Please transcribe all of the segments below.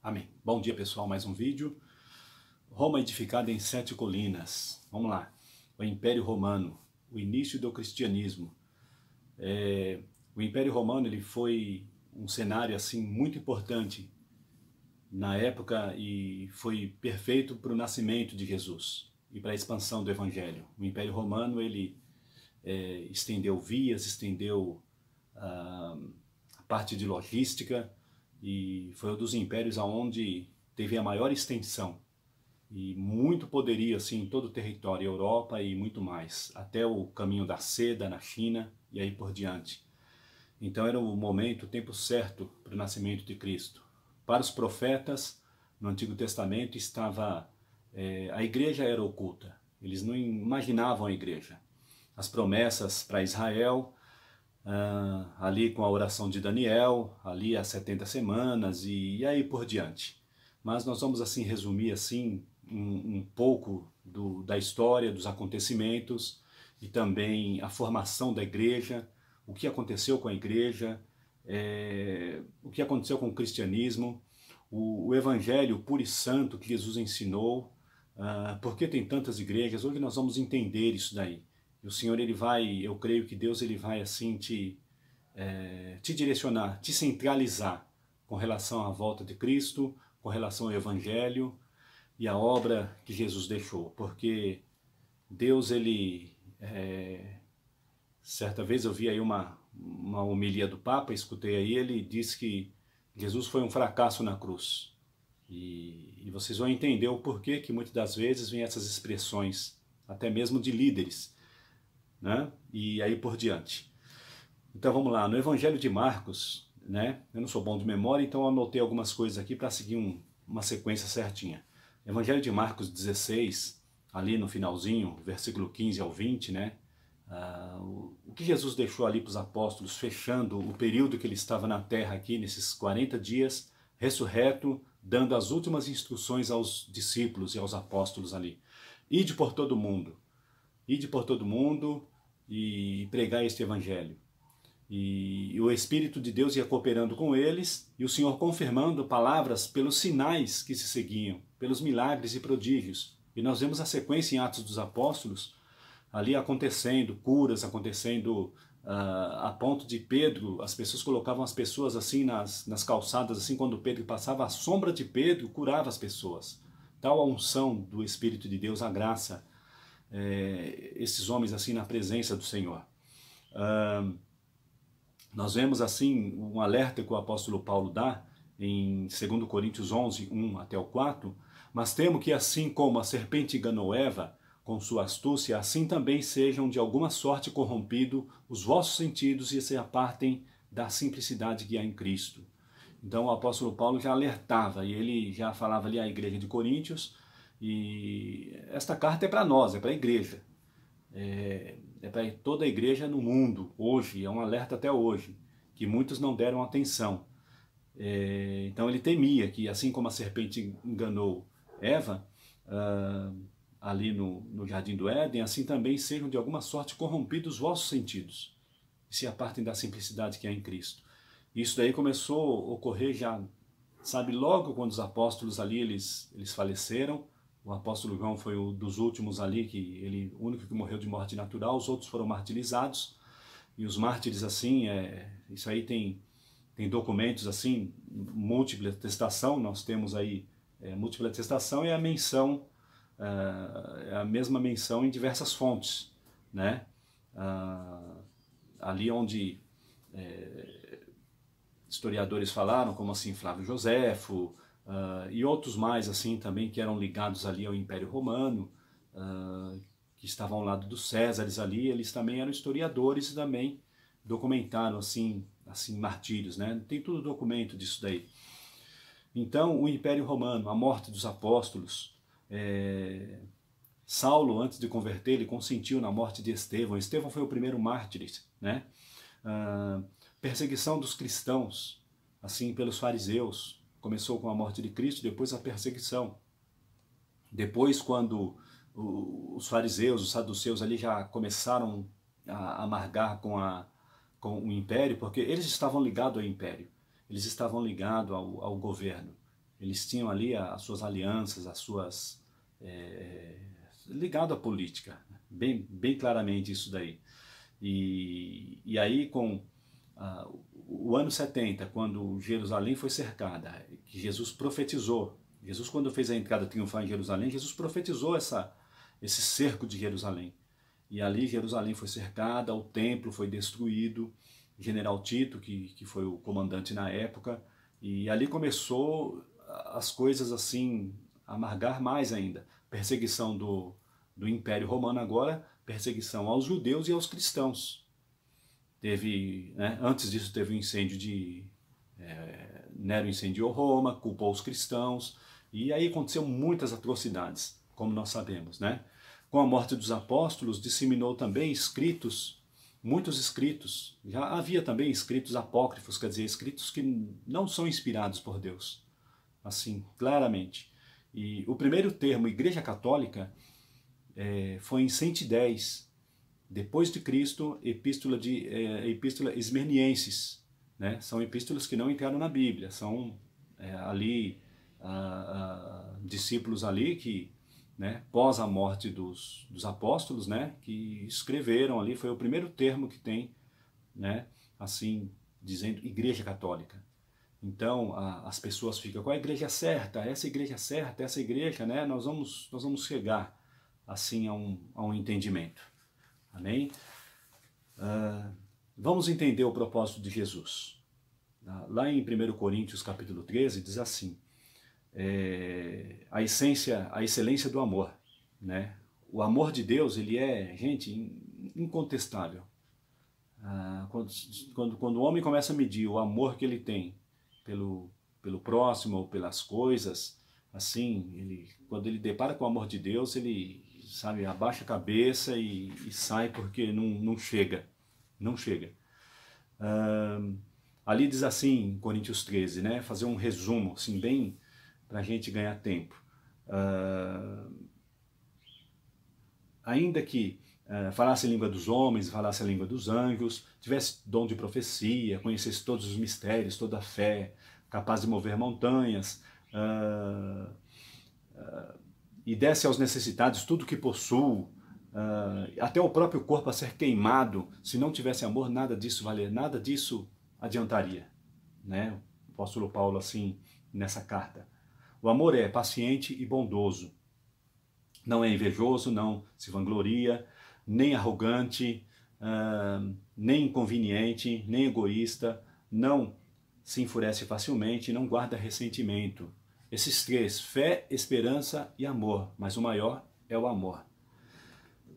Amém. Bom dia, pessoal. Mais um vídeo. Roma edificada em 7 colinas. Vamos lá. O Império Romano, o início do cristianismo. O Império Romano ele foi um cenário assim muito importante na época e foi perfeito para o nascimento de Jesus e para a expansão do Evangelho. O Império Romano ele estendeu vias, estendeu a parte de logística, e foi um dos impérios aonde teve a maior extensão e muito poderio assim em todo o território, Europa e muito mais, até o caminho da seda na China e aí por diante. Então era o momento, o tempo certo para o nascimento de Cristo. Para os profetas, no Antigo Testamento estava, a igreja era oculta, eles não imaginavam a igreja. As promessas para Israel, ali com a oração de Daniel, ali as 70 semanas e aí por diante. Mas nós vamos assim resumir assim um pouco da história, dos acontecimentos e também a formação da igreja, o que aconteceu com a igreja, o que aconteceu com o cristianismo, o evangelho puro e santo que Jesus ensinou, por que tem tantas igrejas. Hoje nós vamos entender isso daí. E o Senhor, ele vai, eu creio que Deus ele vai assim te direcionar, te centralizar com relação à volta de Cristo, com relação ao Evangelho e à obra que Jesus deixou. Porque Deus, ele... certa vez eu vi aí uma homilia do Papa, escutei aí, ele disse que Jesus foi um fracasso na cruz. E vocês vão entender o porquê que muitas das vezes vem essas expressões, até mesmo de líderes, né? E aí por diante. Então vamos lá, no Evangelho de Marcos, né? Eu não sou bom de memória, então eu anotei algumas coisas aqui para seguir uma sequência certinha. Evangelho de Marcos 16, ali no finalzinho, versículo 15 ao 20, né? O que Jesus deixou ali para os apóstolos, fechando o período que ele estava na terra aqui, nesses 40 dias, ressurreto, dando as últimas instruções aos discípulos e aos apóstolos ali. Ide por todo mundo e pregar este evangelho. E o Espírito de Deus ia cooperando com eles, e o Senhor confirmando palavras pelos sinais que se seguiam, pelos milagres e prodígios. E nós vemos a sequência em Atos dos Apóstolos, ali acontecendo, curas acontecendo, a ponto de Pedro, as pessoas colocavam as pessoas assim nas calçadas, assim, quando Pedro passava, a sombra de Pedro curava as pessoas. Tal a unção do Espírito de Deus, a graça, esses homens assim na presença do Senhor. Nós vemos assim um alerta que o apóstolo Paulo dá em 2 Coríntios 11, 1 até o 4, mas temo que assim como a serpente enganou Eva com sua astúcia, assim também sejam de alguma sorte corrompidos os vossos sentidos e se apartem da simplicidade que há em Cristo. Então o apóstolo Paulo já alertava e ele já falava ali à igreja de Coríntios, e esta carta é para nós, é para a igreja. É para toda a igreja no mundo, hoje, é um alerta até hoje, que muitos não deram atenção. Então ele temia que, assim como a serpente enganou Eva, ali no Jardim do Éden, assim também sejam de alguma sorte corrompidos os vossos sentidos, e se apartem da simplicidade que há em Cristo. Isso daí começou a ocorrer já, sabe, logo quando os apóstolos ali, eles faleceram. O apóstolo João foi um dos últimos ali, o único que morreu de morte natural, os outros foram martirizados. E os mártires, assim, isso aí tem documentos, assim, múltipla atestação, nós temos aí, múltipla atestação é a menção, é a mesma menção em diversas fontes, né? Ali onde historiadores falaram, como assim Flávio Joséfo, e outros mais assim também que eram ligados ali ao Império Romano, que estavam ao lado dos Césares ali, eles também eram historiadores e também documentaram assim martírios, né? Tem tudo documento disso daí. Então o Império Romano, a morte dos apóstolos, Saulo, antes de converter, ele consentiu na morte de Estevão. Estevão foi o primeiro mártir, né? Perseguição dos cristãos, assim, pelos fariseus. Começou com a morte de Cristo, depois a perseguição. Depois, quando os fariseus, os saduceus ali já começaram a amargar com o império, porque eles estavam ligados ao império, eles estavam ligados ao governo. Eles tinham ali as suas alianças, as suas... ligado à política, bem claramente isso daí. E aí com o ano 70, quando Jerusalém foi cercada, que Jesus profetizou, Jesus quando fez a entrada triunfal em Jerusalém, Jesus profetizou esse cerco de Jerusalém. E ali Jerusalém foi cercada, o templo foi destruído, General Tito, que foi o comandante na época, e ali começou as coisas assim, a amargar mais ainda. Perseguição do Império Romano agora, perseguição aos judeus e aos cristãos. Teve, né, antes disso teve o incêndio Nero incendiou Roma, culpou os cristãos, e aí aconteceu muitas atrocidades, como nós sabemos, né? Com a morte dos apóstolos, disseminou também escritos, muitos escritos. Já havia também escritos apócrifos, quer dizer, escritos que não são inspirados por Deus, assim, claramente. E o primeiro termo, Igreja Católica, foi em 110, depois de Cristo, epístola Esmernienses, né? São epístolas que não entraram na Bíblia, são ali discípulos ali que, né, pós a morte dos apóstolos, né, que escreveram ali, foi o primeiro termo que tem, né, assim, dizendo Igreja Católica. Então, as pessoas ficam, qual é a igreja certa? Essa igreja certa, essa igreja, né, nós vamos chegar, assim, a um entendimento. Amém? Vamos entender o propósito de Jesus. Lá em 1 Coríntios capítulo 13 diz assim, a excelência do amor, né? O amor de Deus, ele é, gente, incontestável. Quando o homem começa a medir o amor que ele tem pelo próximo ou pelas coisas, assim, quando ele depara com o amor de Deus, ele, sabe, abaixa a cabeça e sai porque não chega. Não chega. Ali diz assim, em Coríntios 13, né, fazer um resumo, assim, bem para a gente ganhar tempo. Ainda que falasse a língua dos homens, falasse a língua dos anjos, tivesse dom de profecia, conhecesse todos os mistérios, toda a fé, capaz de mover montanhas, e desse aos necessitados tudo que possuo, até o próprio corpo a ser queimado, se não tivesse amor, nada disso nada disso adiantaria, né? O apóstolo Paulo, assim, nessa carta. O amor é paciente e bondoso, não é invejoso, não se vangloria, nem arrogante, nem inconveniente, nem egoísta, não se enfurece facilmente, não guarda ressentimento. Esses três, fé, esperança e amor, mas o maior é o amor.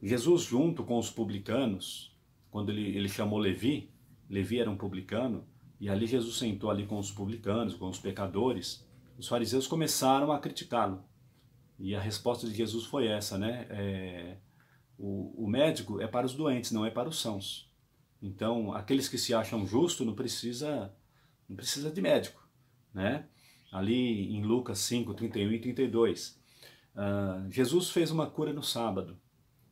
Jesus, junto com os publicanos, quando ele chamou Levi era um publicano, e ali Jesus sentou ali com os publicanos, com os pecadores, os fariseus começaram a criticá-lo. E a resposta de Jesus foi essa, né? O médico é para os doentes, não é para os sãos. Então, aqueles que se acham justos não precisa de médico, né? Ali em Lucas 5, 31 e 32. Jesus fez uma cura no sábado.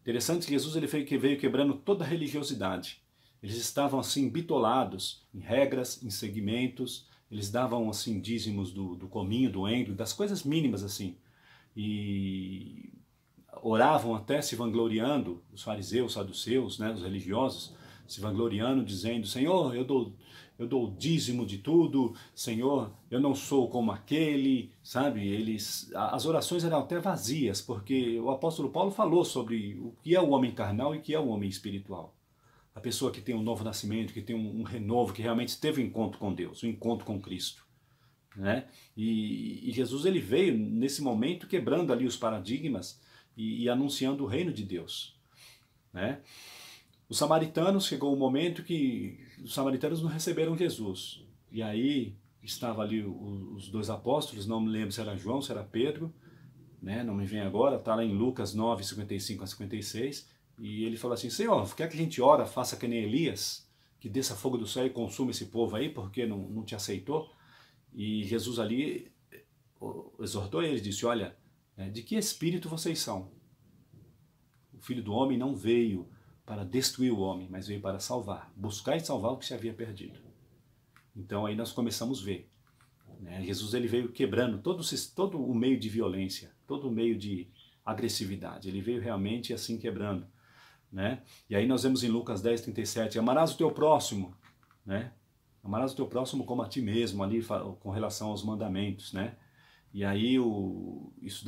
Interessante que Jesus ele veio quebrando toda a religiosidade. Eles estavam assim bitolados em regras, em segmentos, eles davam assim dízimos do cominho, do endro, das coisas mínimas assim. E oravam até se vangloriando, os fariseus, os saduceus, né, os religiosos, se vangloriando, dizendo, Senhor, eu dou o dízimo de tudo, Senhor, eu não sou como aquele, sabe? As orações eram até vazias, porque o apóstolo Paulo falou sobre o que é o homem carnal e o que é o homem espiritual. A pessoa que tem um novo nascimento, que tem um renovo, que realmente teve um encontro com Deus, um encontro com Cristo. Né? E Jesus ele veio nesse momento quebrando ali os paradigmas e anunciando o reino de Deus. Né? Os samaritanos, chegou um momento que os samaritanos não receberam Jesus. E aí estava ali os dois apóstolos, não me lembro se era João, se era Pedro, né? Não me vem agora, está lá em Lucas 9, 55 a 56, e ele falou assim, Senhor, quer que a gente ora, faça que nem Elias, que desça fogo do céu e consuma esse povo aí, porque não te aceitou? E Jesus ali exortou eles, disse, olha, de que espírito vocês são? O Filho do Homem não veio para destruir o homem, mas veio para salvar, buscar e salvar o que se havia perdido. Então aí nós começamos a ver né? Jesus ele veio quebrando todo o meio de violência, todo o meio de agressividade. Ele veio realmente assim quebrando, né? E aí nós vemos em Lucas 10:37, amarás o teu próximo, né? Amarás o teu próximo como a ti mesmo, ali com relação aos mandamentos, né? E aí os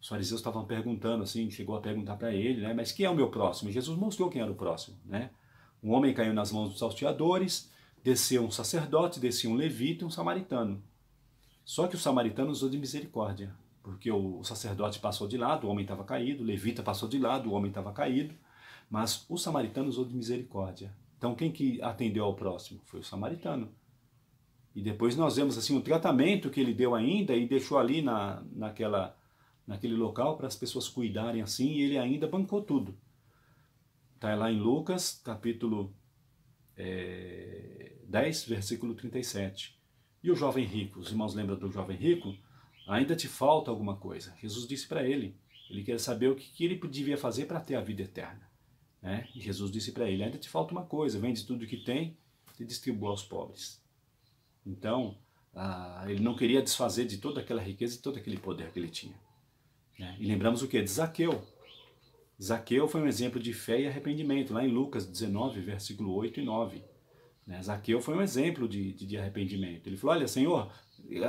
fariseus estavam perguntando assim, chegou a perguntar para ele, né? Mas quem é o meu próximo? E Jesus mostrou quem era o próximo, né? Um homem caiu nas mãos dos salteadores, desceu um sacerdote, desceu um levita e um samaritano. Só que o samaritano usou de misericórdia, porque o sacerdote passou de lado, o homem estava caído, o levita passou de lado, o homem estava caído, mas o samaritano usou de misericórdia. Então quem que atendeu ao próximo? Foi o samaritano. E depois nós vemos assim o tratamento que ele deu ainda e deixou ali naquele local para as pessoas cuidarem assim, e ele ainda bancou tudo. Está lá em Lucas, capítulo 10, versículo 37. E o jovem rico, os irmãos lembram do jovem rico? Ainda te falta alguma coisa. Jesus disse para ele quer saber o que ele devia fazer para ter a vida eterna, né? E Jesus disse para ele, ainda te falta uma coisa, vende tudo que tem e distribua aos pobres. Então, ele não queria desfazer de toda aquela riqueza e todo aquele poder que ele tinha, né? E lembramos o que? De Zaqueu. Zaqueu foi um exemplo de fé e arrependimento, lá em Lucas 19, versículo 8 e 9. Né? Zaqueu foi um exemplo de arrependimento. Ele falou, olha, Senhor,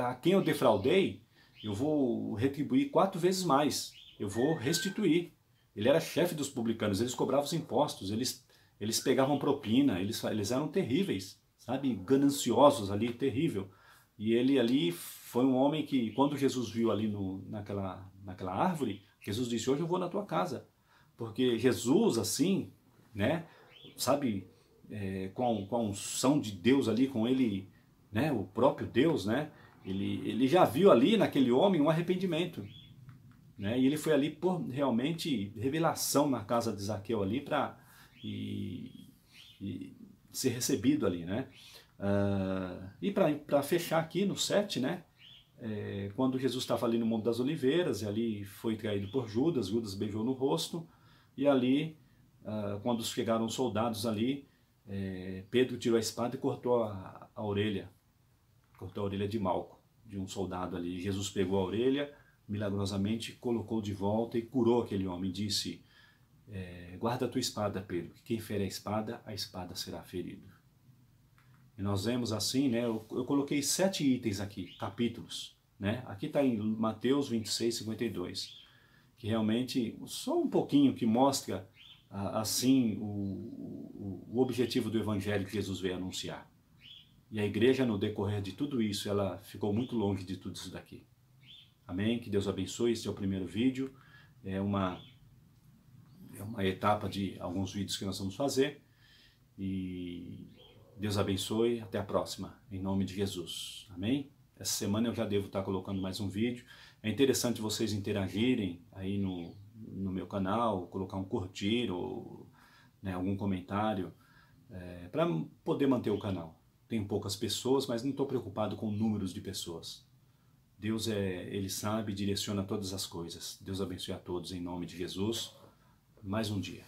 a quem eu defraudei, eu vou retribuir 4 vezes mais, eu vou restituir. Ele era chefe dos publicanos, eles cobravam os impostos, eles pegavam propina, eles eram terríveis, sabe, gananciosos ali, terrível. E ele ali foi um homem que, quando Jesus viu ali naquela árvore, Jesus disse, hoje eu vou na tua casa. Porque Jesus, assim, né, sabe, com a unção de Deus ali, com ele, né, o próprio Deus, né, ele já viu ali naquele homem um arrependimento, né, e ele foi ali por realmente revelação na casa de Zaqueu ali para ser recebido ali, né. E para fechar aqui no 7, né, quando Jesus estava ali no Monte das Oliveiras, e ali foi traído por Judas, Judas beijou no rosto, e ali, quando chegaram os soldados ali, Pedro tirou a espada e cortou a orelha de Malco, de um soldado ali. Jesus pegou a orelha, milagrosamente colocou de volta e curou aquele homem. Disse, guarda a tua espada, Pedro, que quem fere a espada será ferido. E nós vemos assim, né, eu coloquei 7 itens aqui, capítulos, né? Aqui está em Mateus 26, 52. Que realmente, só um pouquinho que mostra, assim, o objetivo do evangelho que Jesus veio anunciar. E a igreja, no decorrer de tudo isso, ela ficou muito longe de tudo isso daqui. Amém? Que Deus abençoe. Esse é o primeiro vídeo. É uma etapa de alguns vídeos que nós vamos fazer. E Deus abençoe. Até a próxima. Em nome de Jesus. Amém? Essa semana eu já devo estar colocando mais um vídeo. É interessante vocês interagirem aí no meu canal, colocar um curtir ou, né, algum comentário, para poder manter o canal. Tem poucas pessoas, mas não estou preocupado com números de pessoas. Deus, Ele sabe e direciona todas as coisas. Deus abençoe a todos em nome de Jesus. Mais um dia.